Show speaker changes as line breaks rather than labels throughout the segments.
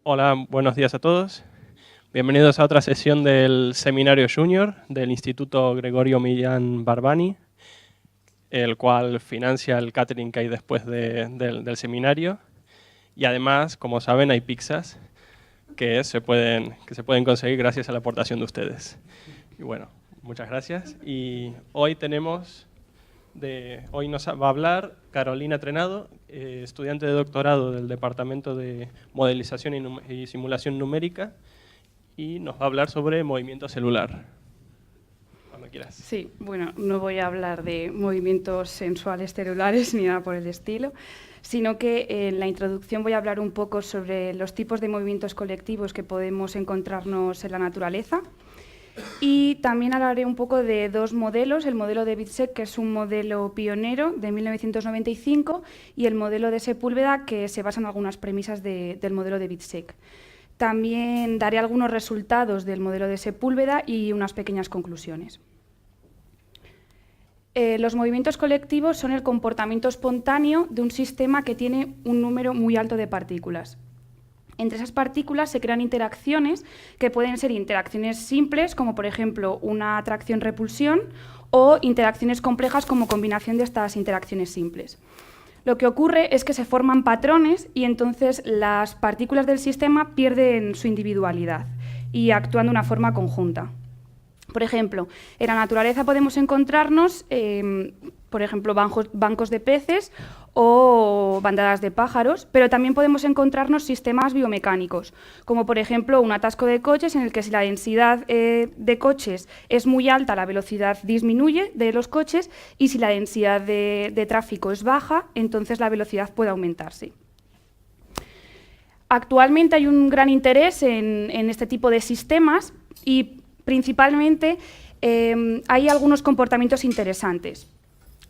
Hola, buenos días a todos. Bienvenidos a otra sesión del Seminario Junior del Instituto Gregorio Millán Barbani, el cual financia el catering que hay después del seminario. Y además, como saben, hay pizzas que se pueden conseguir gracias a la aportación de ustedes. Y bueno, muchas gracias. Y hoy nos va a hablar Carolina Trenado, estudiante de doctorado del Departamento de Modelización y Simulación Numérica, y nos va a hablar sobre movimiento celular. Cuando quieras.
Sí, bueno, no voy a hablar de movimientos sensuales celulares ni nada por el estilo, sino que en la introducción voy a hablar un poco sobre los tipos de movimientos colectivos que podemos encontrarnos en la naturaleza. Y también hablaré un poco de dos modelos, el modelo de Witzek, que es un modelo pionero de 1995, y el modelo de Sepúlveda, que se basa en algunas premisas del modelo de Witzek. También daré algunos resultados del modelo de Sepúlveda y unas pequeñas conclusiones. Los movimientos colectivos son el comportamiento espontáneo de un sistema que tiene un número muy alto de partículas. Entre esas partículas se crean interacciones que pueden ser interacciones simples, como por ejemplo una atracción-repulsión, o interacciones complejas como combinación de estas interacciones simples. Lo que ocurre es que se forman patrones y entonces las partículas del sistema pierden su individualidad y actúan de una forma conjunta. Por ejemplo, en la naturaleza podemos encontrarnos, por ejemplo, bancos de peces o bandadas de pájaros, pero también podemos encontrarnos sistemas biomecánicos, como por ejemplo un atasco de coches en el que si la densidad de coches es muy alta, la velocidad disminuye de los coches, y si la densidad de tráfico es baja, entonces la velocidad puede aumentarse. Actualmente hay un gran interés en este tipo de sistemas y principalmente hay algunos comportamientos interesantes.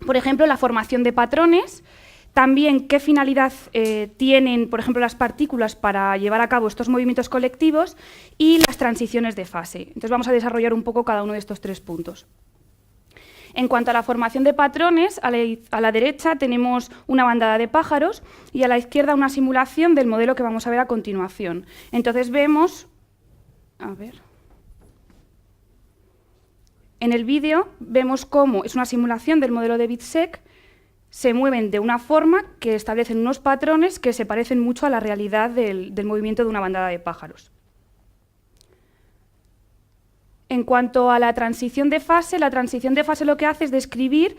Por ejemplo, la formación de patrones, también qué finalidad tienen, por ejemplo, las partículas para llevar a cabo estos movimientos colectivos, y las transiciones de fase. Entonces vamos a desarrollar un poco cada uno de estos tres puntos. En cuanto a la formación de patrones, a la derecha tenemos una bandada de pájaros y a la izquierda una simulación del modelo que vamos a ver a continuación. Entonces vemos... En el vídeo vemos cómo es una simulación del modelo de Witzek, se mueven de una forma que establecen unos patrones que se parecen mucho a la realidad del movimiento de una bandada de pájaros. En cuanto a la transición de fase lo que hace es describir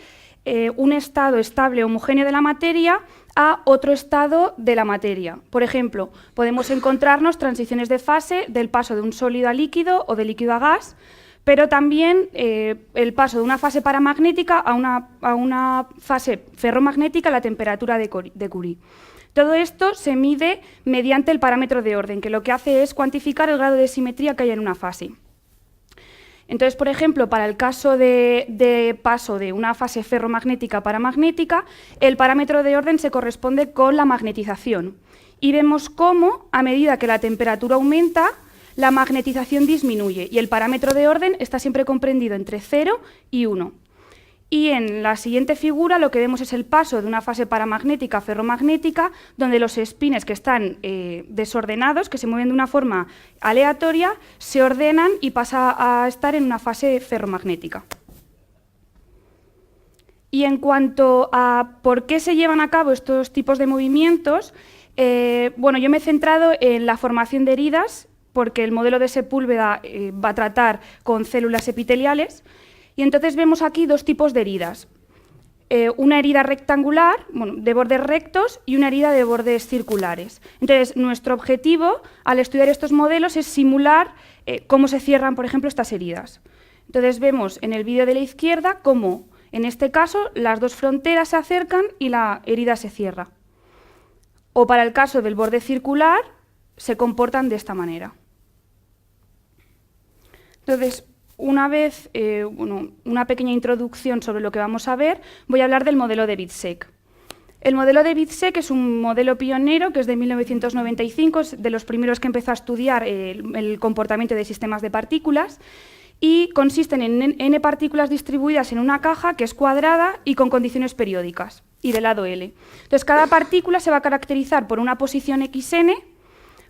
un estado estable homogéneo de la materia a otro estado de la materia. Por ejemplo, podemos encontrarnos transiciones de fase del paso de un sólido a líquido o de líquido a gas, pero también el paso de una fase paramagnética a una fase ferromagnética a la temperatura de Curie. Todo esto se mide mediante el parámetro de orden, que lo que hace es cuantificar el grado de simetría que hay en una fase. Entonces, por ejemplo, para el caso de paso de una fase ferromagnética a paramagnética, el parámetro de orden se corresponde con la magnetización. Y vemos cómo, a medida que la temperatura aumenta, la magnetización disminuye y el parámetro de orden está siempre comprendido entre 0 y 1. Y en la siguiente figura lo que vemos es el paso de una fase paramagnética a ferromagnética, donde los espines que están desordenados, que se mueven de una forma aleatoria, se ordenan y pasa a estar en una fase ferromagnética. Y en cuanto a por qué se llevan a cabo estos tipos de movimientos, bueno, yo me he centrado en la formación de heridas, porque el modelo de Sepúlveda va a tratar con células epiteliales, y entonces vemos aquí dos tipos de heridas. Una herida rectangular, bueno, de bordes rectos, y una herida de bordes circulares. Entonces, nuestro objetivo al estudiar estos modelos es simular cómo se cierran, por ejemplo, estas heridas. Entonces, vemos en el vídeo de la izquierda cómo, en este caso, las dos fronteras se acercan y la herida se cierra. O para el caso del borde circular, se comportan de esta manera. Entonces, una vez, una pequeña introducción sobre lo que vamos a ver, voy a hablar del modelo de Witzek. El modelo de Witzek es un modelo pionero que es de 1995, es de los primeros que empezó a estudiar el comportamiento de sistemas de partículas, y consisten en n partículas distribuidas en una caja que es cuadrada y con condiciones periódicas, y de lado L. Entonces, cada partícula se va a caracterizar por una posición xn,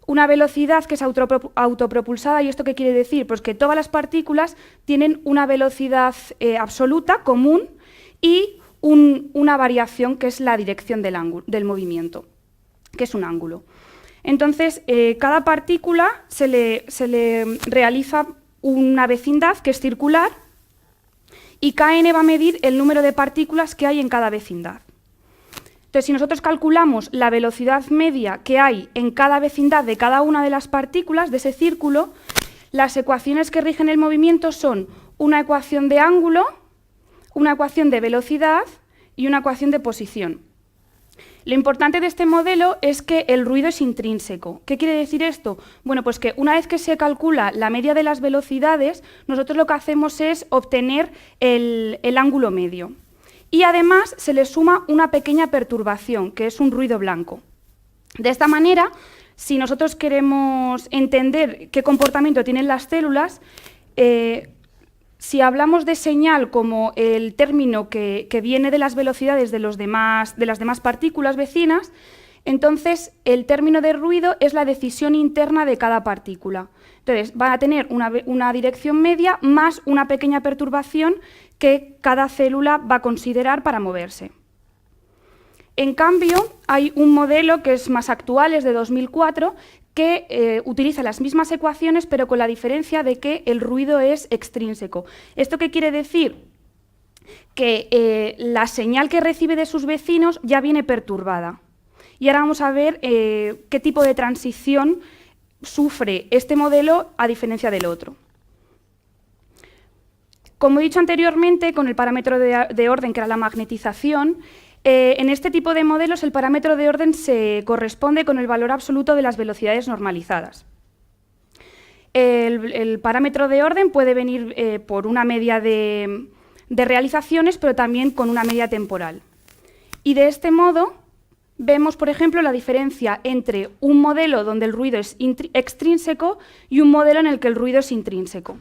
una velocidad que es autopropulsada. ¿Y esto qué quiere decir? Pues que todas las partículas tienen una velocidad absoluta, común, y una variación que es la dirección del movimiento, que es un ángulo. Entonces, cada partícula se le realiza una vecindad que es circular y Kn va a medir el número de partículas que hay en cada vecindad. Entonces, si nosotros calculamos la velocidad media que hay en cada vecindad de cada una de las partículas de ese círculo, las ecuaciones que rigen el movimiento son una ecuación de ángulo, una ecuación de velocidad y una ecuación de posición. Lo importante de este modelo es que el ruido es intrínseco. ¿Qué quiere decir esto? Bueno, pues que una vez que se calcula la media de las velocidades, nosotros lo que hacemos es obtener el ángulo medio. Y además se le suma una pequeña perturbación, que es un ruido blanco. De esta manera, si nosotros queremos entender qué comportamiento tienen las células, si hablamos de señal como el término que viene de las velocidades de las demás partículas vecinas, entonces el término de ruido es la decisión interna de cada partícula. Entonces, van a tener una dirección media más una pequeña perturbación que cada célula va a considerar para moverse. En cambio, hay un modelo que es más actual, es de 2004, que utiliza las mismas ecuaciones, pero con la diferencia de que el ruido es extrínseco. ¿Esto qué quiere decir? Que la señal que recibe de sus vecinos ya viene perturbada. Y ahora vamos a ver qué tipo de transición sufre este modelo a diferencia del otro. Como he dicho anteriormente, con el parámetro de orden, que era la magnetización, en este tipo de modelos el parámetro de orden se corresponde con el valor absoluto de las velocidades normalizadas. El parámetro de orden puede venir por una media de realizaciones, pero también con una media temporal. Y de este modo vemos, por ejemplo, la diferencia entre un modelo donde el ruido es extrínseco y un modelo en el que el ruido es intrínseco.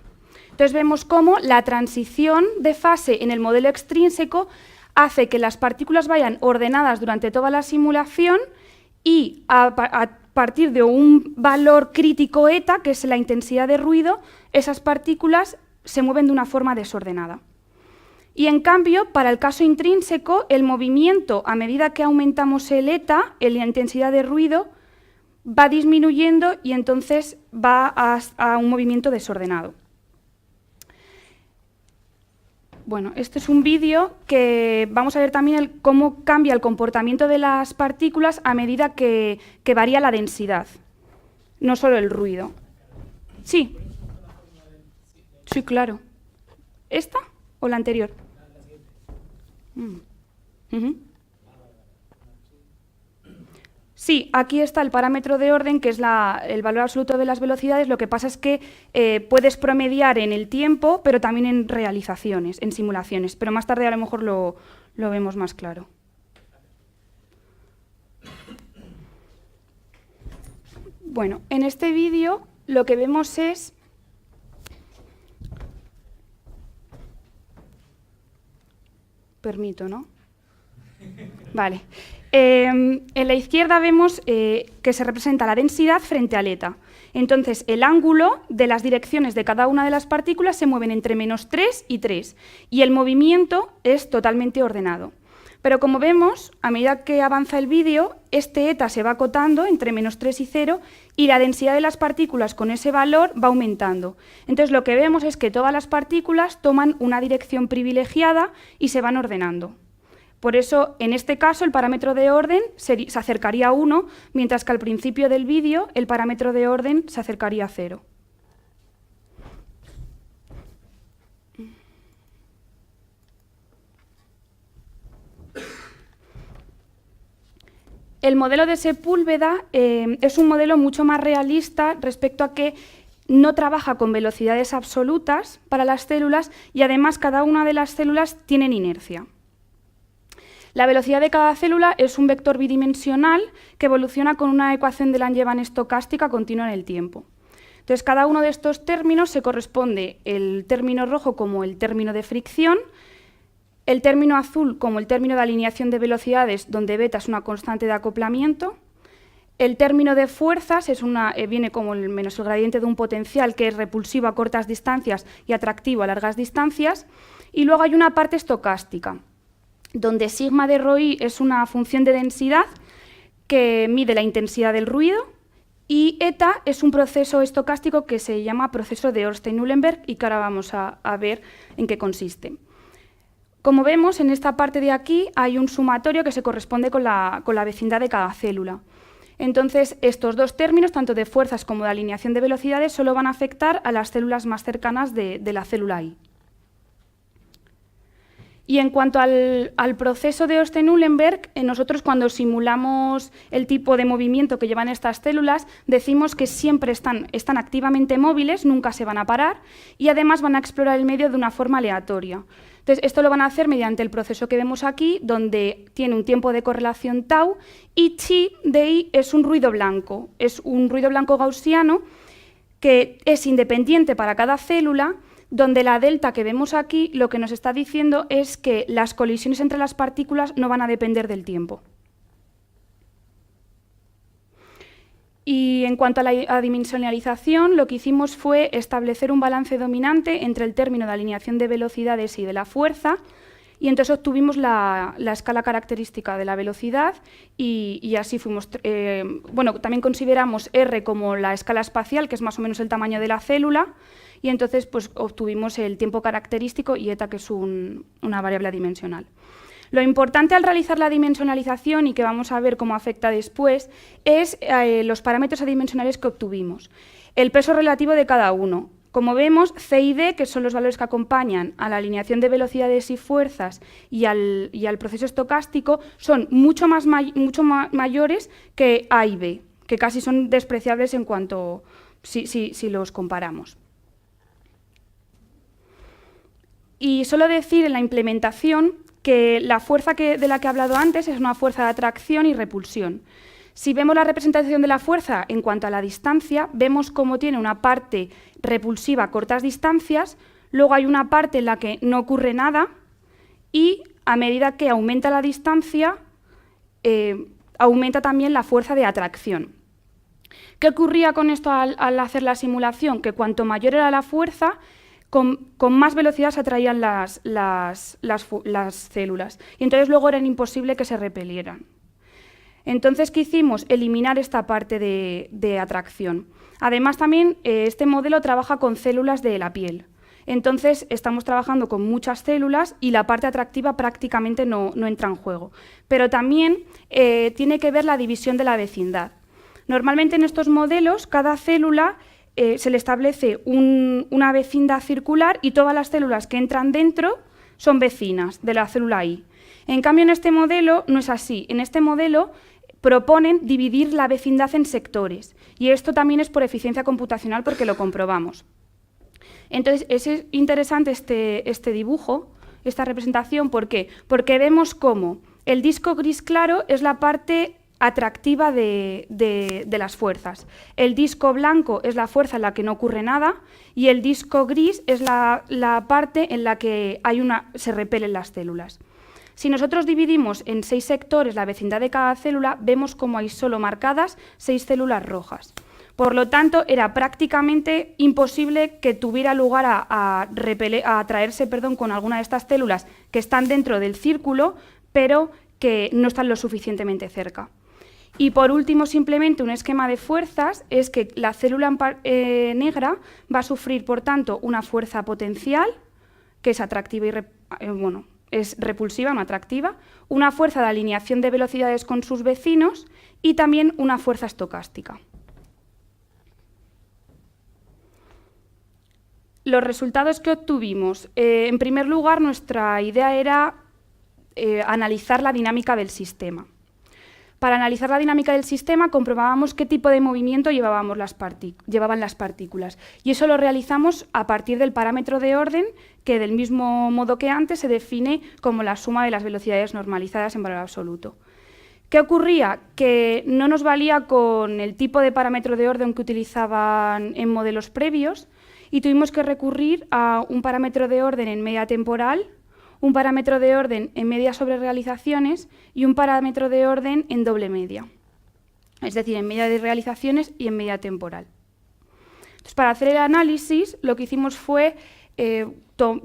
Entonces vemos cómo la transición de fase en el modelo extrínseco hace que las partículas vayan ordenadas durante toda la simulación y a partir de un valor crítico eta, que es la intensidad de ruido, esas partículas se mueven de una forma desordenada. Y en cambio, para el caso intrínseco, el movimiento, a medida que aumentamos el eta, la intensidad de ruido, va disminuyendo y entonces va a un movimiento desordenado. Bueno, este es un vídeo que vamos a ver también cómo cambia el comportamiento de las partículas a medida que varía la densidad, no solo el ruido. Sí. Sí, claro. ¿Esta o la anterior? Sí, aquí está el parámetro de orden, que es el valor absoluto de las velocidades. Lo que pasa es que puedes promediar en el tiempo, pero también en realizaciones, en simulaciones. Pero más tarde a lo mejor lo vemos más claro. Bueno, en este vídeo lo que vemos es permito, ¿no? Vale. En la izquierda vemos que se representa la densidad frente al eta. Entonces, el ángulo de las direcciones de cada una de las partículas se mueven entre -3 y 3, y el movimiento es totalmente ordenado. Pero como vemos, a medida que avanza el vídeo, este eta se va acotando entre -3 y 0, y la densidad de las partículas con ese valor va aumentando. Entonces, lo que vemos es que todas las partículas toman una dirección privilegiada y se van ordenando. Por eso, en este caso, el parámetro de orden se acercaría a 1, mientras que al principio del vídeo el parámetro de orden se acercaría a 0. El modelo de Sepúlveda es un modelo mucho más realista respecto a que no trabaja con velocidades absolutas para las células y además cada una de las células tienen inercia. La velocidad de cada célula es un vector bidimensional que evoluciona con una ecuación de Langevin estocástica continua en el tiempo. Entonces, cada uno de estos términos se corresponde el término rojo como el término de fricción, el término azul como el término de alineación de velocidades, donde beta es una constante de acoplamiento, El término de fuerzas viene como el menos el gradiente de un potencial que es repulsivo a cortas distancias y atractivo a largas distancias. Y luego hay una parte estocástica, donde sigma de ρ es una función de densidad que mide la intensidad del ruido y eta es un proceso estocástico que se llama proceso de Ornstein-Uhlenberg y que ahora vamos a ver en qué consiste. Como vemos, en esta parte de aquí hay un sumatorio que se corresponde con la vecindad de cada célula. Entonces, estos dos términos, tanto de fuerzas como de alineación de velocidades, solo van a afectar a las células más cercanas de la célula I. Y en cuanto al proceso de Ornstein-Uhlenberg, nosotros cuando simulamos el tipo de movimiento que llevan estas células, decimos que siempre están activamente móviles, nunca se van a parar, y además van a explorar el medio de una forma aleatoria. Entonces, esto lo van a hacer mediante el proceso que vemos aquí, donde tiene un tiempo de correlación tau, y chi de I es un ruido blanco gaussiano que es independiente para cada célula, donde la delta que vemos aquí lo que nos está diciendo es que las colisiones entre las partículas no van a depender del tiempo. Y en cuanto a la adimensionalización, lo que hicimos fue establecer un balance dominante entre el término de alineación de velocidades y de la fuerza, y entonces obtuvimos la escala característica de la velocidad y así fuimos. También consideramos R como la escala espacial, que es más o menos el tamaño de la célula, y entonces pues, obtuvimos el tiempo característico y eta, que es una variable adimensional. Lo importante al realizar la dimensionalización, y que vamos a ver cómo afecta después, es los parámetros adimensionales que obtuvimos. El peso relativo de cada uno. Como vemos, C y D, que son los valores que acompañan a la alineación de velocidades y fuerzas y al proceso estocástico, son mucho mayores que A y B, que casi son despreciables en cuanto si los comparamos. Y solo decir en la implementación que la fuerza de la que he hablado antes es una fuerza de atracción y repulsión. Si vemos la representación de la fuerza en cuanto a la distancia, vemos cómo tiene una parte repulsiva a cortas distancias, luego hay una parte en la que no ocurre nada y a medida que aumenta la distancia, aumenta también la fuerza de atracción. ¿Qué ocurría con esto al hacer la simulación? Que cuanto mayor era la fuerza, con más velocidad se atraían las células y entonces luego era imposible que se repelieran. Entonces, ¿qué hicimos? Eliminar esta parte de atracción. Además, también este modelo trabaja con células de la piel. Entonces, estamos trabajando con muchas células y la parte atractiva prácticamente no entra en juego. Pero también tiene que ver la división de la vecindad. Normalmente en estos modelos, cada célula se le establece una vecindad circular y todas las células que entran dentro son vecinas de la célula I. En cambio, en este modelo no es así. En este modelo proponen dividir la vecindad en sectores y esto también es por eficiencia computacional porque lo comprobamos. Entonces, es interesante este dibujo, esta representación, ¿por qué? Porque vemos cómo el disco gris claro es la parte atractiva de las fuerzas. El disco blanco es la fuerza en la que no ocurre nada y el disco gris es la parte en la que se repelen las células. Si nosotros dividimos en 6 sectores la vecindad de cada célula, vemos como hay solo marcadas 6 células rojas. Por lo tanto, era prácticamente imposible que tuviera lugar a atraerse con alguna de estas células que están dentro del círculo, pero que no están lo suficientemente cerca. Y por último, simplemente un esquema de fuerzas es que la célula negra va a sufrir, por tanto, una fuerza potencial, que es atractiva y es repulsiva, no atractiva, una fuerza de alineación de velocidades con sus vecinos y también una fuerza estocástica. Los resultados que obtuvimos. En primer lugar, nuestra idea era analizar la dinámica del sistema. Para analizar la dinámica del sistema comprobábamos qué tipo de movimiento llevaban las partículas y eso lo realizamos a partir del parámetro de orden que del mismo modo que antes se define como la suma de las velocidades normalizadas en valor absoluto. ¿Qué ocurría? Que no nos valía con el tipo de parámetro de orden que utilizaban en modelos previos y tuvimos que recurrir a un parámetro de orden en media temporal, un parámetro de orden en media sobre realizaciones y un parámetro de orden en doble media. es decir, en media de realizaciones y en media temporal. Entonces, para hacer el análisis, lo que hicimos fue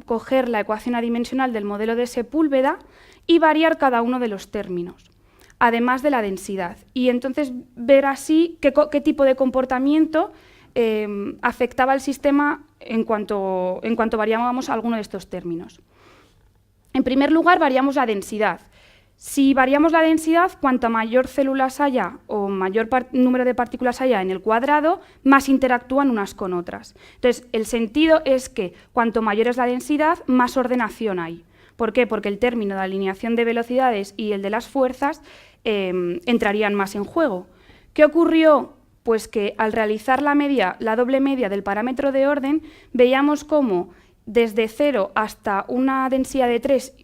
coger la ecuación adimensional del modelo de Sepúlveda y variar cada uno de los términos, además de la densidad. Y entonces ver así qué tipo de comportamiento afectaba al sistema en cuanto variábamos alguno de estos términos. En primer lugar, variamos la densidad. Si variamos la densidad, cuanto mayor células haya o mayor número de partículas haya en el cuadrado, más interactúan unas con otras. Entonces, el sentido es que cuanto mayor es la densidad, más ordenación hay. ¿Por qué? Porque el término de alineación de velocidades y el de las fuerzas entrarían más en juego. ¿Qué ocurrió? Pues que al realizar la doble media del parámetro de orden, veíamos cómo desde 0 hasta una densidad de 3,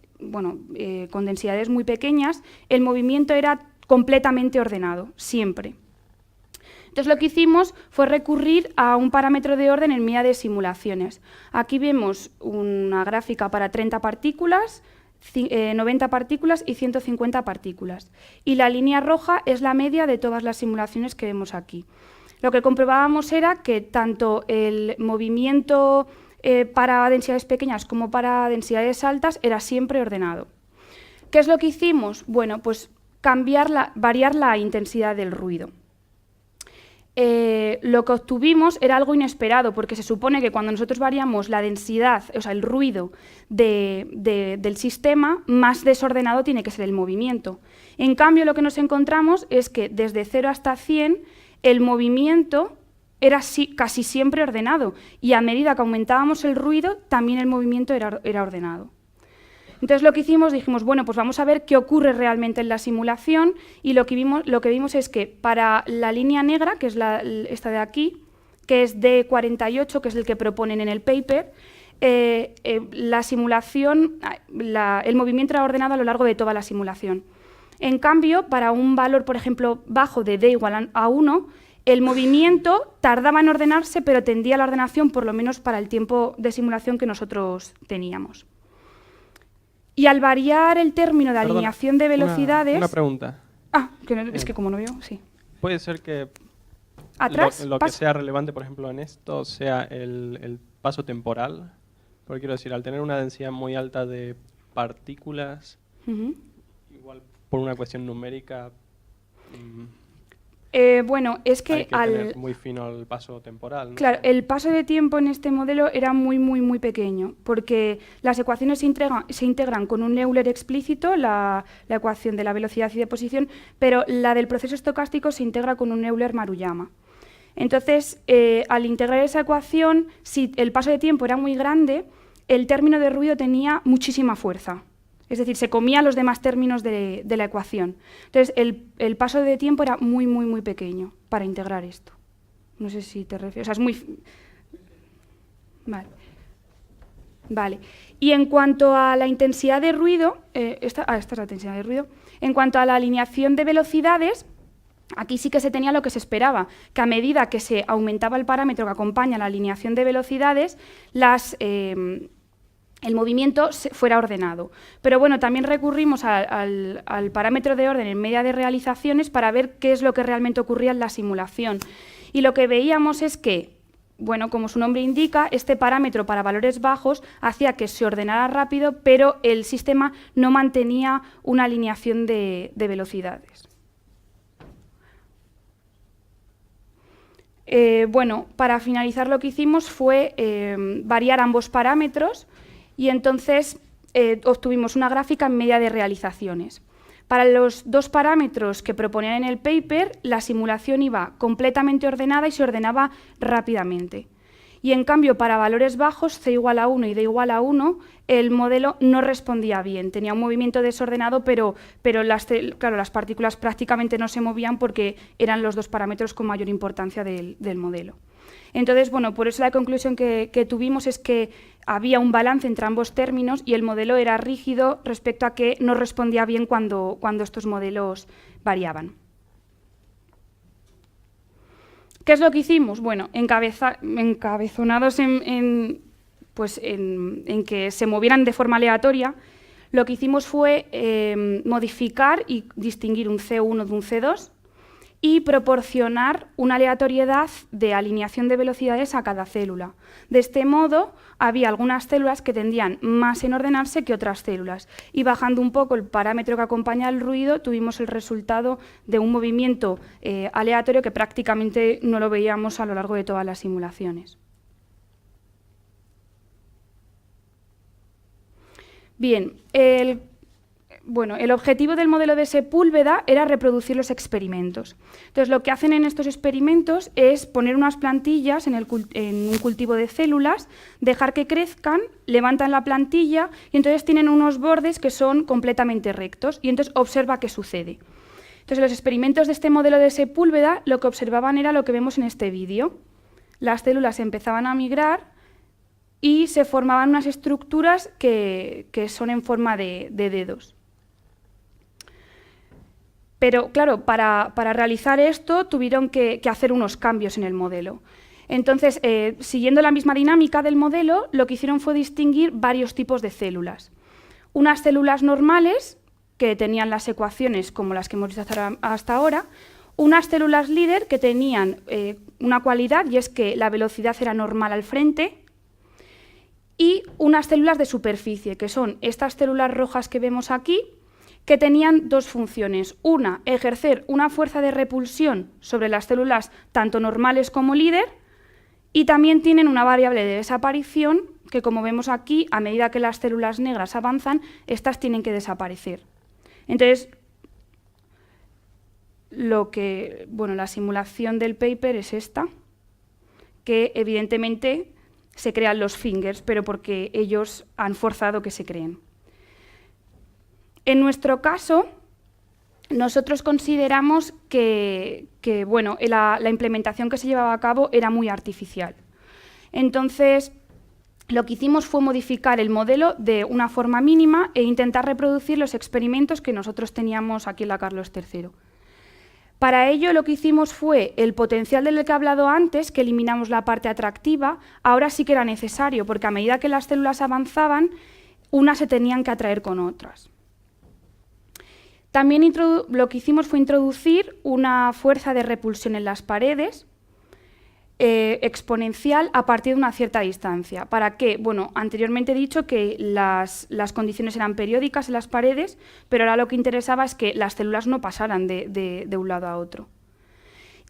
con densidades muy pequeñas, el movimiento era completamente ordenado, siempre. Entonces lo que hicimos fue recurrir a un parámetro de orden en medida de simulaciones. Aquí vemos una gráfica para 30 partículas, 90 partículas y 150 partículas. Y la línea roja es la media de todas las simulaciones que vemos aquí. Lo que comprobábamos era que tanto el movimiento para densidades pequeñas como para densidades altas era siempre ordenado. ¿Qué es lo que hicimos? Bueno, pues variar la intensidad del ruido. Lo que obtuvimos era algo inesperado, porque se supone que cuando nosotros variamos la densidad, o sea, el ruido del sistema, más desordenado tiene que ser el movimiento. En cambio, lo que nos encontramos es que desde 0 hasta 100, el movimiento era casi siempre ordenado, y a medida que aumentábamos el ruido, también el movimiento era ordenado. Entonces lo que hicimos, dijimos, bueno, pues vamos a ver qué ocurre realmente en la simulación, y lo que vimos es que para la línea negra, que es esta de aquí, que es D48, que es el que proponen en el paper, la simulación, el movimiento era ordenado a lo largo de toda la simulación. En cambio, para un valor, por ejemplo, bajo de D igual a 1, el movimiento tardaba en ordenarse, pero tendía a la ordenación por lo menos para el tiempo de simulación que nosotros teníamos. Y al variar el término de alineación de velocidades...
Una pregunta.
Es que como no veo, sí.
Puede ser que
¿Atrás?
lo que sea relevante, por ejemplo, en esto sea el paso temporal. Porque quiero decir, al tener una densidad muy alta de partículas, igual por una cuestión numérica...
bueno, es que
hay que tener muy fino el paso temporal, ¿no?
Claro, el paso de tiempo en este modelo era muy pequeño, porque las ecuaciones se integran con un Euler explícito, la ecuación de la velocidad y de posición, pero la del proceso estocástico se integra con un Euler Maruyama. Entonces, al integrar esa ecuación, si el paso de tiempo era muy grande, el término de ruido tenía muchísima fuerza. Es decir, se comía los demás términos de la ecuación. Entonces, el paso de tiempo era muy pequeño para integrar esto. No sé si te refieres. O sea, es muy... Vale. Y en cuanto a la intensidad de ruido, esta es la intensidad de ruido. En cuanto a la alineación de velocidades, aquí sí que se tenía lo que se esperaba, que a medida que se aumentaba el parámetro que acompaña la alineación de velocidades, el movimiento fuera ordenado. Pero bueno, también recurrimos al parámetro de orden en media de realizaciones para ver qué es lo que realmente ocurría en la simulación. Y lo que veíamos es que, bueno, como su nombre indica, este parámetro para valores bajos hacía que se ordenara rápido, pero el sistema no mantenía una alineación de velocidades. Bueno, para finalizar lo que hicimos fue variar ambos parámetros, y entonces obtuvimos una gráfica en media de realizaciones. Para los dos parámetros que proponían en el paper, la simulación iba completamente ordenada y se ordenaba rápidamente. Y en cambio, para valores bajos, C igual a 1 y D igual a 1, el modelo no respondía bien. Tenía un movimiento desordenado, pero las partículas prácticamente no se movían porque eran los dos parámetros con mayor importancia del modelo. Entonces, bueno, por eso la conclusión que tuvimos es que había un balance entre ambos términos y el modelo era rígido respecto a que no respondía bien cuando estos modelos variaban. ¿Qué es lo que hicimos? Bueno, encabezonados en que se movieran de forma aleatoria, lo que hicimos fue modificar y distinguir un C1 de un C2 y proporcionar una aleatoriedad de alineación de velocidades a cada célula. De este modo, había algunas células que tendían más en ordenarse que otras células, y bajando un poco el parámetro que acompaña el ruido, tuvimos el resultado de un movimiento aleatorio que prácticamente no lo veíamos a lo largo de todas las simulaciones. Bien, el objetivo del modelo de Sepúlveda era reproducir los experimentos. Entonces, lo que hacen en estos experimentos es poner unas plantillas en un cultivo de células, dejar que crezcan, levantan la plantilla y entonces tienen unos bordes que son completamente rectos y entonces observa qué sucede. Entonces, los experimentos de este modelo de Sepúlveda lo que observaban era lo que vemos en este vídeo. Las células empezaban a migrar y se formaban unas estructuras que son en forma de dedos. Pero, claro, para realizar esto tuvieron que hacer unos cambios en el modelo. Entonces, siguiendo la misma dinámica del modelo, lo que hicieron fue distinguir varios tipos de células. Unas células normales, que tenían las ecuaciones como las que hemos visto hasta ahora, unas células líder que tenían una cualidad, y es que la velocidad era normal al frente, y unas células de superficie, que son estas células rojas que vemos aquí, que tenían dos funciones. Una, ejercer una fuerza de repulsión sobre las células tanto normales como líder, y también tienen una variable de desaparición que, como vemos aquí, a medida que las células negras avanzan, estas tienen que desaparecer. Entonces, la simulación del paper es esta, que evidentemente se crean los fingers, pero porque ellos han forzado que se creen. En nuestro caso, nosotros consideramos que la implementación que se llevaba a cabo era muy artificial. Entonces, lo que hicimos fue modificar el modelo de una forma mínima e intentar reproducir los experimentos que nosotros teníamos aquí en la Carlos III. Para ello, lo que hicimos fue el potencial del que he hablado antes, que eliminamos la parte atractiva, ahora sí que era necesario, porque a medida que las células avanzaban, unas se tenían que atraer con otras. También lo que hicimos fue introducir una fuerza de repulsión en las paredes exponencial a partir de una cierta distancia. ¿Para qué? Bueno, anteriormente he dicho que las condiciones eran periódicas en las paredes, pero ahora lo que interesaba es que las células no pasaran de un lado a otro.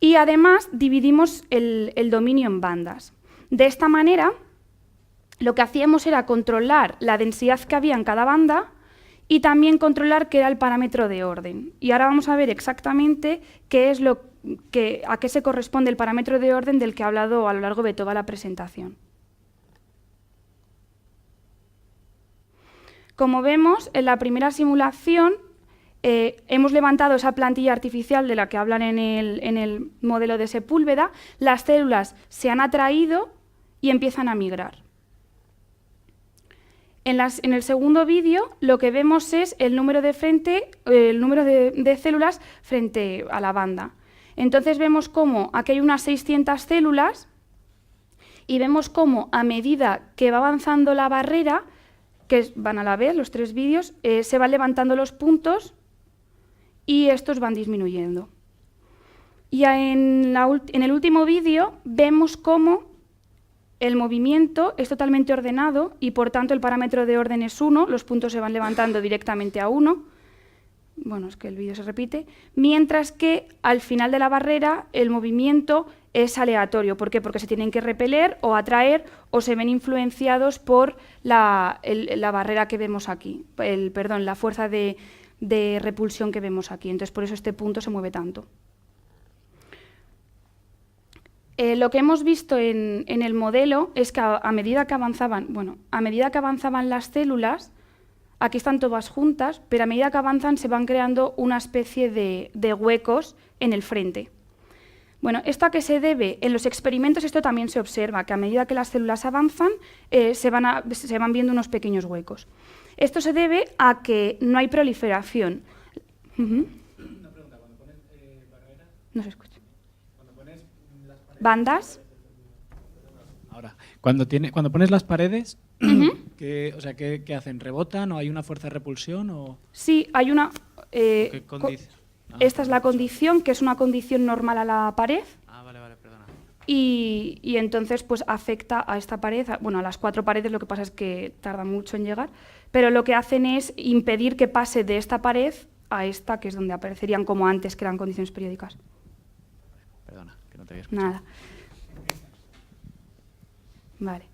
Y además dividimos el dominio en bandas. De esta manera, lo que hacíamos era controlar la densidad que había en cada banda y también controlar qué era el parámetro de orden. Y ahora vamos a ver exactamente a qué se corresponde el parámetro de orden del que he hablado a lo largo de toda la presentación. Como vemos, en la primera simulación hemos levantado esa plantilla artificial de la que hablan en el modelo de Sepúlveda, las células se han atraído y empiezan a migrar. En el segundo vídeo lo que vemos es el número de células frente a la banda. Entonces vemos cómo aquí hay unas 600 células y vemos cómo a medida que va avanzando la barrera, que van a la vez los tres vídeos, se van levantando los puntos y estos van disminuyendo. Y en el último vídeo vemos cómo el movimiento es totalmente ordenado y, por tanto, el parámetro de orden es 1, los puntos se van levantando directamente a 1, bueno, es que el vídeo se repite, mientras que al final de la barrera el movimiento es aleatorio. ¿Por qué? Porque se tienen que repeler o atraer o se ven influenciados por la barrera que vemos aquí, la fuerza de repulsión que vemos aquí. Entonces, por eso este punto se mueve tanto. Lo que hemos visto en el modelo es que a medida que avanzaban las células, aquí están todas juntas, pero a medida que avanzan se van creando una especie de huecos en el frente. Bueno, ¿esto a qué se debe? En los experimentos esto también se observa, que a medida que las células avanzan se van viendo unos pequeños huecos. Esto se debe a que no hay proliferación.
Una pregunta, cuando pones barreras...
No se escucha.
Cuando pones las paredes...
¿Bandas?
Ahora, cuando pones las paredes, ¿qué hacen? ¿Rebotan o hay una fuerza de repulsión? O...
Sí, hay una...
¿Qué condice?
Esta es la condición, que es una condición normal a la pared.
Vale, perdona.
Y entonces pues afecta a esta pared, bueno, a las 4 paredes, lo que pasa es que tarda mucho en llegar, pero lo que hacen es impedir que pase de esta pared a esta, que es donde aparecerían como antes, que eran condiciones periódicas.
Perdona, que no te había escuchado.
Nada. Vale.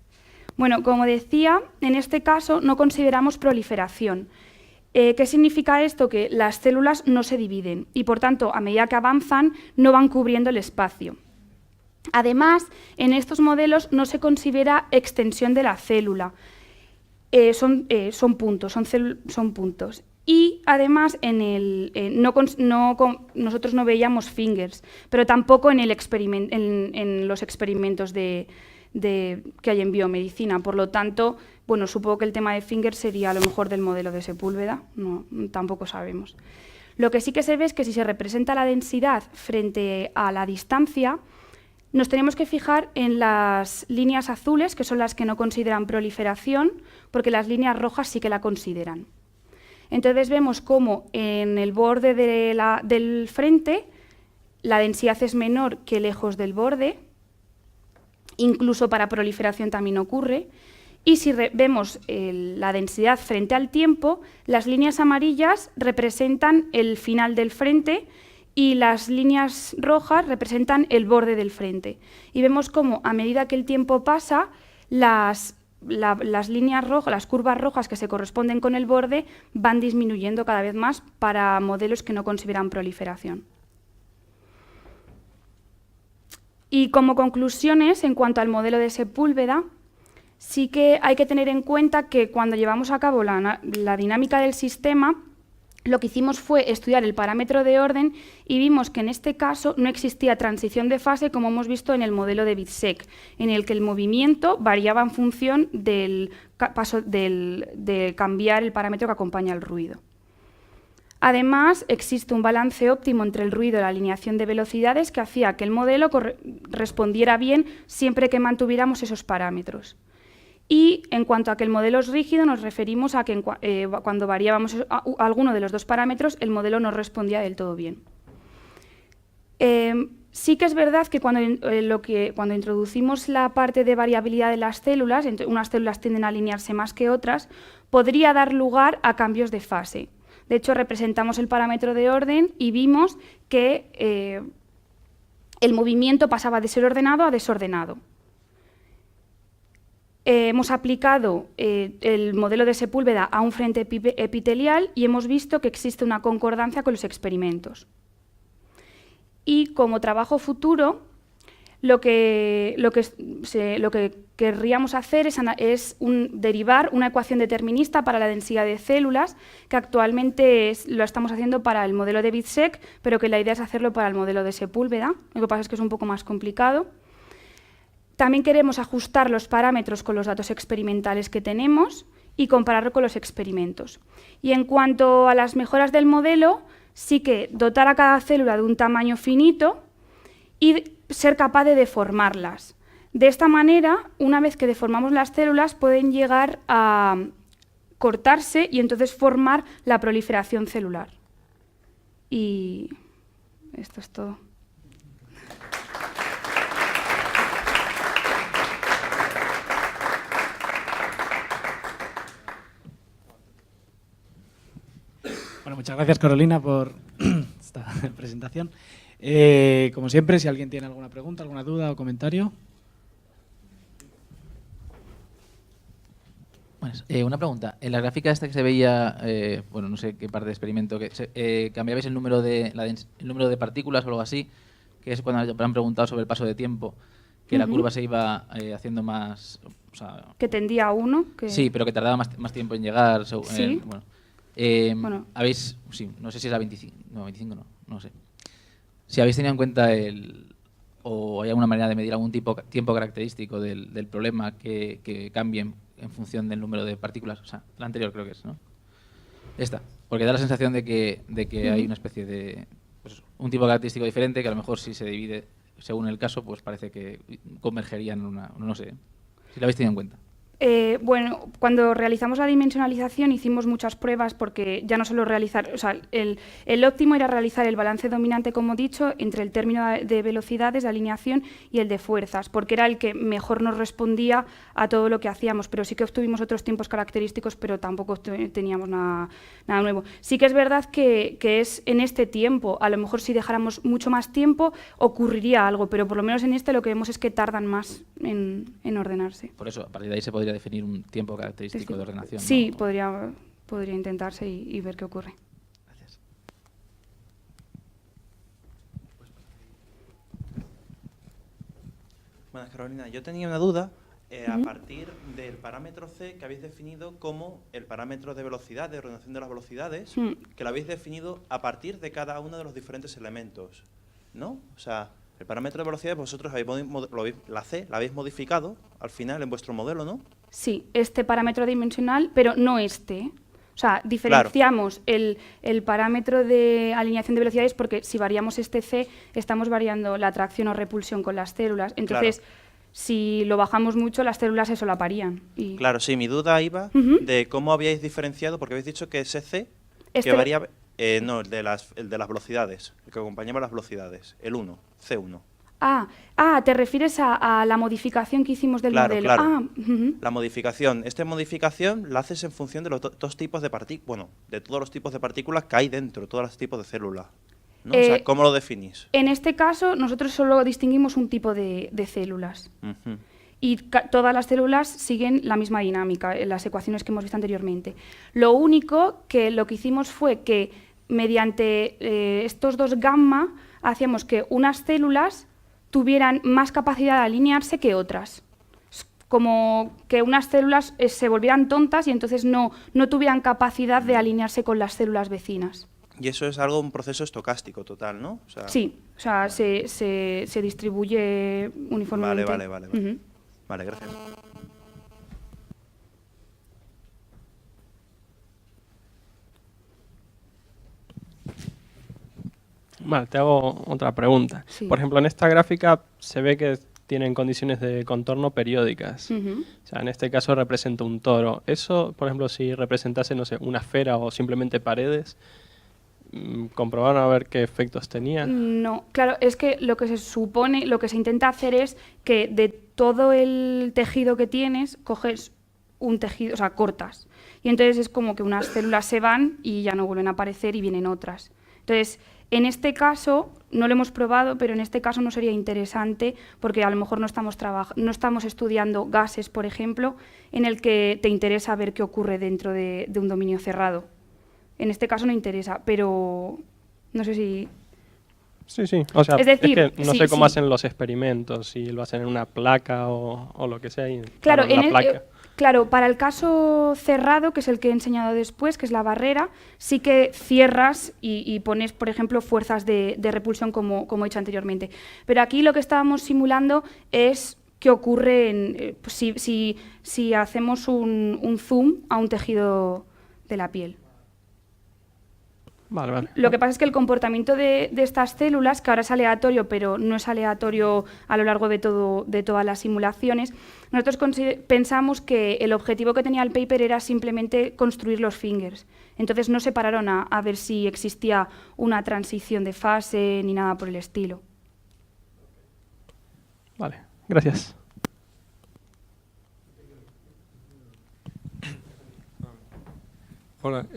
Bueno, como decía, en este caso no consideramos proliferación. ¿Qué significa esto? Que las células no se dividen y, por tanto, a medida que avanzan, no van cubriendo el espacio. Además, en estos modelos no se considera extensión de la célula. Son puntos. Y, además, nosotros no veíamos fingers, pero tampoco en los experimentos que hay en biomedicina. Por lo tanto, bueno, supongo que el tema de fingers sería a lo mejor del modelo de Sepúlveda, no, tampoco sabemos. Lo que sí que se ve es que si se representa la densidad frente a la distancia, nos tenemos que fijar en las líneas azules, que son las que no consideran proliferación, porque las líneas rojas sí que la consideran. Entonces vemos cómo en el borde del frente la densidad es menor que lejos del borde, incluso para proliferación también ocurre, y si vemos la densidad frente al tiempo, las líneas amarillas representan el final del frente y las líneas rojas representan el borde del frente. Y vemos cómo a medida que el tiempo pasa, las líneas rojas, las curvas rojas que se corresponden con el borde van disminuyendo cada vez más para modelos que no consideran proliferación. Y como conclusiones, en cuanto al modelo de Sepúlveda, sí que hay que tener en cuenta que cuando llevamos a cabo la dinámica del sistema, lo que hicimos fue estudiar el parámetro de orden y vimos que en este caso no existía transición de fase como hemos visto en el modelo de BitSec, en el que el movimiento variaba en función de cambiar el parámetro que acompaña al ruido. Además, existe un balance óptimo entre el ruido y la alineación de velocidades que hacía que el modelo respondiera bien siempre que mantuviéramos esos parámetros. Y en cuanto a que el modelo es rígido, nos referimos a que cuando variábamos alguno de los dos parámetros, el modelo no respondía del todo bien. Sí que es verdad que cuando introducimos la parte de variabilidad de las células, unas células tienden a alinearse más que otras, podría dar lugar a cambios de fase. De hecho, representamos el parámetro de orden y vimos que el movimiento pasaba de ser ordenado a desordenado. Hemos aplicado el modelo de Sepúlveda a un frente epitelial y hemos visto que existe una concordancia con los experimentos. Y como trabajo futuro, lo que querríamos hacer es derivar una ecuación determinista para la densidad de células, que actualmente lo estamos haciendo para el modelo de BitSec, pero que la idea es hacerlo para el modelo de Sepúlveda. Lo que pasa es que es un poco más complicado. También queremos ajustar los parámetros con los datos experimentales que tenemos y compararlo con los experimentos. Y en cuanto a las mejoras del modelo, sí que dotar a cada célula de un tamaño finito y ser capaz de deformarlas. De esta manera, una vez que deformamos las células, pueden llegar a cortarse y entonces formar la proliferación celular. Y esto es todo.
Bueno, muchas gracias, Carolina, por esta presentación. Como siempre, si alguien tiene alguna pregunta, alguna duda o comentario.
Bueno, una pregunta. En la gráfica esta que se veía, bueno, no sé qué parte de experimento, que cambiabais el número de partículas o algo así, que es cuando han preguntado sobre el paso de tiempo, que la curva se iba haciendo más... O sea,
que tendía a 1.
Sí, pero que tardaba más tiempo en llegar.
Sí.
Bueno, habéis, sí, no sé si es la 25, no, 25 no sé. Si habéis tenido en cuenta o hay alguna manera de medir algún tiempo característico del problema que cambie en función del número de partículas, o sea, la anterior creo que es, ¿no? Esta, porque da la sensación de que hay una especie de, pues, un tipo característico diferente que a lo mejor si se divide según el caso, pues parece que convergerían en una, no sé, si lo habéis tenido en cuenta.
Bueno, cuando realizamos la dimensionalización hicimos muchas pruebas porque ya no solo realizar, o sea, el óptimo era realizar el balance dominante, como he dicho, entre el término de velocidades, de alineación y el de fuerzas, porque era el que mejor nos respondía a todo lo que hacíamos, pero sí que obtuvimos otros tiempos característicos, pero tampoco teníamos nada nuevo. Sí que es verdad que es en este tiempo, a lo mejor si dejáramos mucho más tiempo ocurriría algo, pero por lo menos en este lo que vemos es que tardan más en ordenarse.
Por eso, a partir de ahí se podría definir un tiempo característico de ordenación.
Sí,
¿no?
podría intentarse y ver qué ocurre.
Gracias.
Bueno, Carolina, yo tenía una duda a partir del parámetro C que habéis definido como el parámetro de velocidad, de ordenación de las velocidades, que lo habéis definido a partir de cada uno de los diferentes elementos, ¿no? O sea, el parámetro de velocidad vosotros la C la habéis modificado al final en vuestro modelo, ¿no?
Sí, este parámetro dimensional, pero no este. O sea, diferenciamos el parámetro de alineación de velocidades porque si variamos este C, estamos variando la atracción o repulsión con las células. Entonces, si lo bajamos mucho, las células se solaparían.
Claro, sí, mi duda iba de cómo habíais diferenciado, porque habéis dicho que ese C que varía... no, el de las velocidades, el que acompañaba las velocidades, el 1, C1.
¿Te refieres a la modificación que hicimos del modelo?
Claro. La modificación. Esta modificación la haces en función de los dos tipos de partículas, bueno, de todos los tipos de partículas que hay dentro, todos los tipos de células, ¿no? O sea, ¿cómo lo definís?
En este caso, nosotros solo distinguimos un tipo de células. Y todas las células siguen la misma dinámica, en las ecuaciones que hemos visto anteriormente. Lo único que lo que hicimos fue que mediante estos dos gamma hacíamos que unas células tuvieran más capacidad de alinearse que otras. Como que unas células se volvieran tontas y entonces no tuvieran capacidad de alinearse con las células vecinas.
Y eso es un proceso estocástico total, ¿no? O sea,
sí, o sea, se distribuye uniformemente.
Vale. Vale, gracias.
Vale, te hago otra pregunta.
Sí.
Por ejemplo, en esta gráfica se ve que tienen condiciones de contorno periódicas. O sea, en este caso representa un toro. Eso, por ejemplo, si representase, no sé, una esfera o simplemente paredes, ¿comprobaron a ver qué efectos tenía?
No, claro, es que lo que se supone, lo que se intenta hacer es que de todo el tejido que tienes, coges un tejido, o sea, cortas. Y entonces es como que unas células se van y ya no vuelven a aparecer y vienen otras. Entonces, en este caso, no lo hemos probado, pero en este caso no sería interesante porque a lo mejor no estamos estudiando gases, por ejemplo, en el que te interesa ver qué ocurre dentro de un dominio cerrado. En este caso no interesa, pero no sé si...
Sí. O sea,
es decir,
que no sé cómo hacen los experimentos, si lo hacen en una placa o lo que sea.
Claro,
en la placa.
Claro, para el caso cerrado, que es el que he enseñado después, que es la barrera, sí que cierras y pones, por ejemplo, fuerzas de repulsión, como he dicho anteriormente. Pero aquí lo que estábamos simulando es qué ocurre si hacemos un zoom a un tejido de la piel.
Vale.
Lo que pasa es que el comportamiento de estas células, que ahora es aleatorio, pero no es aleatorio a lo largo de todas las simulaciones, nosotros pensamos que el objetivo que tenía el paper era simplemente construir los fingers. Entonces no se pararon a ver si existía una transición de fase ni nada por el estilo.
Vale, gracias.
Hola,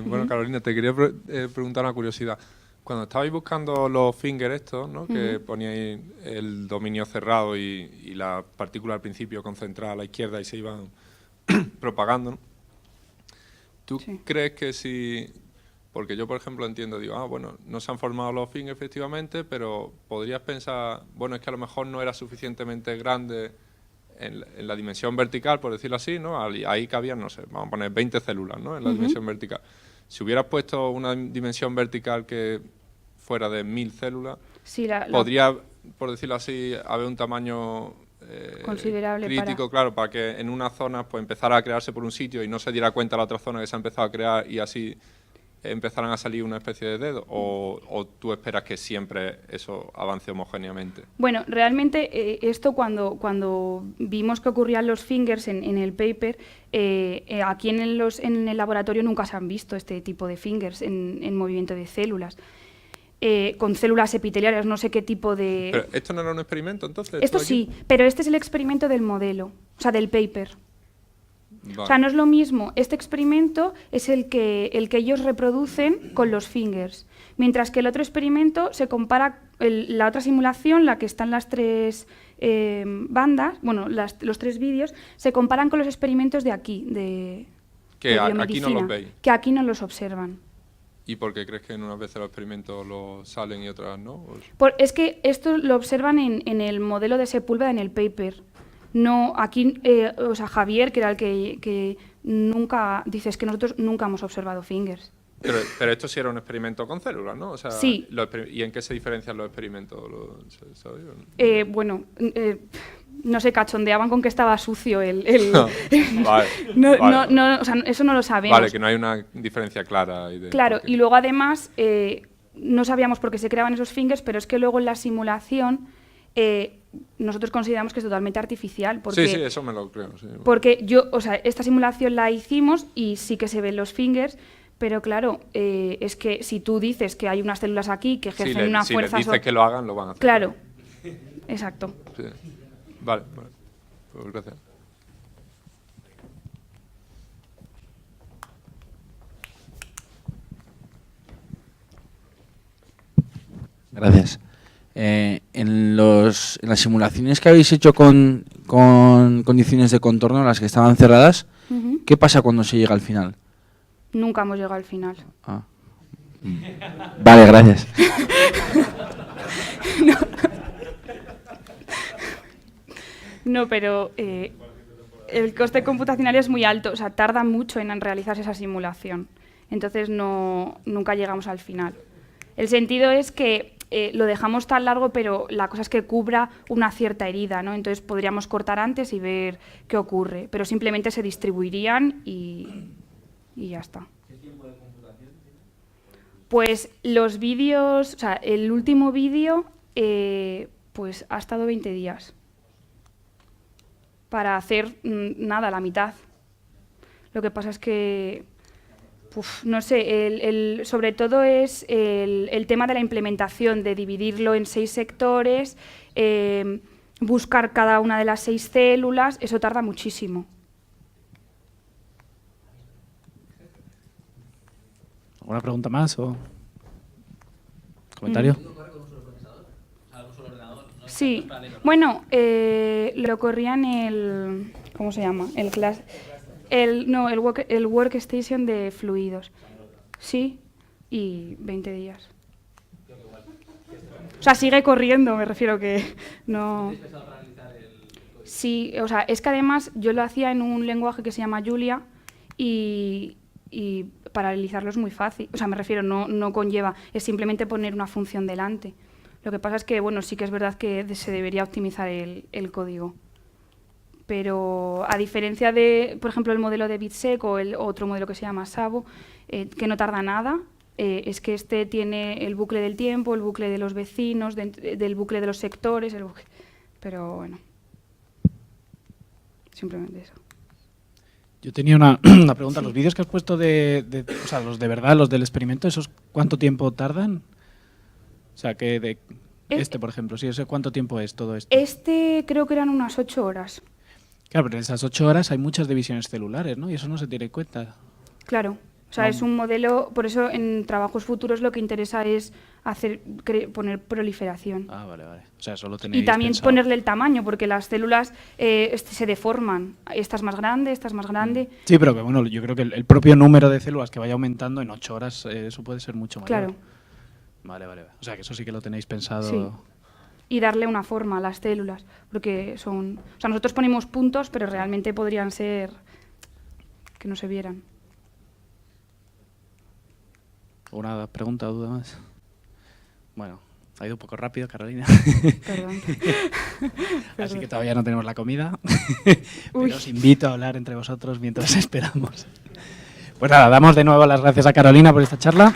bueno, Carolina, te quería preguntar una curiosidad. Cuando estabais buscando los fingers estos, ¿no? Que poníais el dominio cerrado y la partícula al principio concentrada a la izquierda y se iban propagando, ¿no? ¿Tú crees que si...? Porque yo, por ejemplo, entiendo, digo, bueno, no se han formado los fingers efectivamente, pero podrías pensar, bueno, es que a lo mejor no era suficientemente grande en la dimensión vertical, por decirlo así, ¿no? Ahí cabían, no sé, vamos a poner 20 células, ¿no? En la dimensión vertical. Si hubieras puesto una dimensión vertical que fuera de 1000 células, podría, por decirlo así, haber un tamaño
considerable
crítico, claro, para que en una zona pues empezara a crearse por un sitio y no se diera cuenta la otra zona que se ha empezado a crear y así empezaran a salir una especie de dedo, o tú esperas que siempre eso avance homogéneamente?
Bueno, realmente esto cuando vimos que ocurrían los fingers en el paper, aquí en el laboratorio nunca se han visto este tipo de fingers en movimiento de células. Con células epiteliales, no sé qué tipo de...
¿Pero esto no era un experimento entonces?
Esto sí, pero este es el experimento del modelo, o sea, del paper.
Vale.
O sea, no es lo mismo. Este experimento es el que ellos reproducen con los fingers, mientras que el otro experimento se compara, la otra simulación, la que está en las 3 bandas, bueno, los 3 vídeos, se comparan con los experimentos de aquí, de biomedicina,
aquí no los veis.
que aquí no los observan.
¿Y por qué crees que en unas veces los experimentos lo salen y otras no?
Es que esto lo observan en el modelo de Sepúlveda, en el paper. No, aquí, o sea, Javier, que era el que nunca, dices que nosotros nunca hemos observado fingers.
Pero esto sí era un experimento con células, ¿no? O sea,
sí.
¿Y en qué se diferencian los experimentos?
Bueno, no se cachondeaban con que estaba sucio el
Vale,
no, no, o sea, eso no lo sabemos.
Vale, que no hay una diferencia clara.
Claro, y luego además no sabíamos por qué se creaban esos fingers, pero es que luego en la simulación nosotros consideramos que es totalmente artificial. Porque,
sí, eso me lo creo. Sí.
Porque o sea, esta simulación la hicimos y sí que se ven los fingers, pero claro, es que si tú dices que hay unas células aquí que ejercen una fuerza...
Si les dices que lo hagan, lo van a hacer.
Claro, exacto.
Sí. Vale. Pues gracias.
Gracias. En las simulaciones que habéis hecho con condiciones de contorno, las que estaban cerradas, ¿qué pasa cuando se llega al final?
Nunca hemos llegado al final.
Ah. Vale, gracias.
No, pero el coste computacional es muy alto, o sea, tarda mucho en realizarse esa simulación. Entonces nunca llegamos al final. El sentido es que lo dejamos tan largo, pero la cosa es que cubra una cierta herida, ¿no? Entonces podríamos cortar antes y ver qué ocurre, pero simplemente se distribuirían y ya está. ¿Qué tiempo de computación tiene? Pues los vídeos, o sea, el último vídeo pues ha estado 20 días para hacer nada, la mitad. Lo que pasa es que no sé, sobre todo es el tema de la implementación, de dividirlo en 6 sectores, buscar cada una de las 6 células, eso tarda muchísimo.
¿Alguna pregunta más o comentario?
Sí, bueno, lo corría en el... ¿Cómo se llama? El workstation de fluidos. Sí, y 20 días. O sea, sigue corriendo, me refiero que no... Sí, o sea, es que además yo lo hacía en un lenguaje que se llama Julia y paralelizarlo es muy fácil. O sea, me refiero, no conlleva, es simplemente poner una función delante. Lo que pasa es que, bueno, sí que es verdad que se debería optimizar el código. Pero a diferencia de, por ejemplo, el modelo de BitSec o el otro modelo que se llama Sabo, que no tarda nada, es que este tiene el bucle del tiempo, el bucle de los vecinos, del bucle de los sectores, pero bueno, simplemente eso.
Yo tenía una pregunta. ¿Los vídeos que has puesto o sea, los de verdad, los del experimento, esos cuánto tiempo tardan? O sea, que por ejemplo, sí, ¿cuánto tiempo es todo esto?
Este creo que eran unas 8 horas.
Claro, pero en esas 8 horas hay muchas divisiones celulares, ¿no? Y eso no se tiene en cuenta.
Claro. O sea, es un modelo, por eso en trabajos futuros lo que interesa es poner proliferación.
Ah, vale. O sea, solo tenéis
y también
pensado
ponerle el tamaño, porque las células se deforman. Esta es más grande, esta es más grande.
Sí, pero que bueno, yo creo que el propio número de células que vaya aumentando en 8 horas, eso puede ser mucho mayor.
Claro.
Vale. O sea, que eso sí que lo tenéis pensado.
Sí. Y darle una forma a las células, porque son... O sea, nosotros ponemos puntos, pero realmente podrían ser que no se vieran.
¿Alguna pregunta o duda más? Bueno, ha ido un poco rápido, Carolina.
Perdón.
Así que todavía no tenemos la comida. Pero os invito a hablar entre vosotros mientras esperamos. Pues nada, damos de nuevo las gracias a Carolina por esta charla.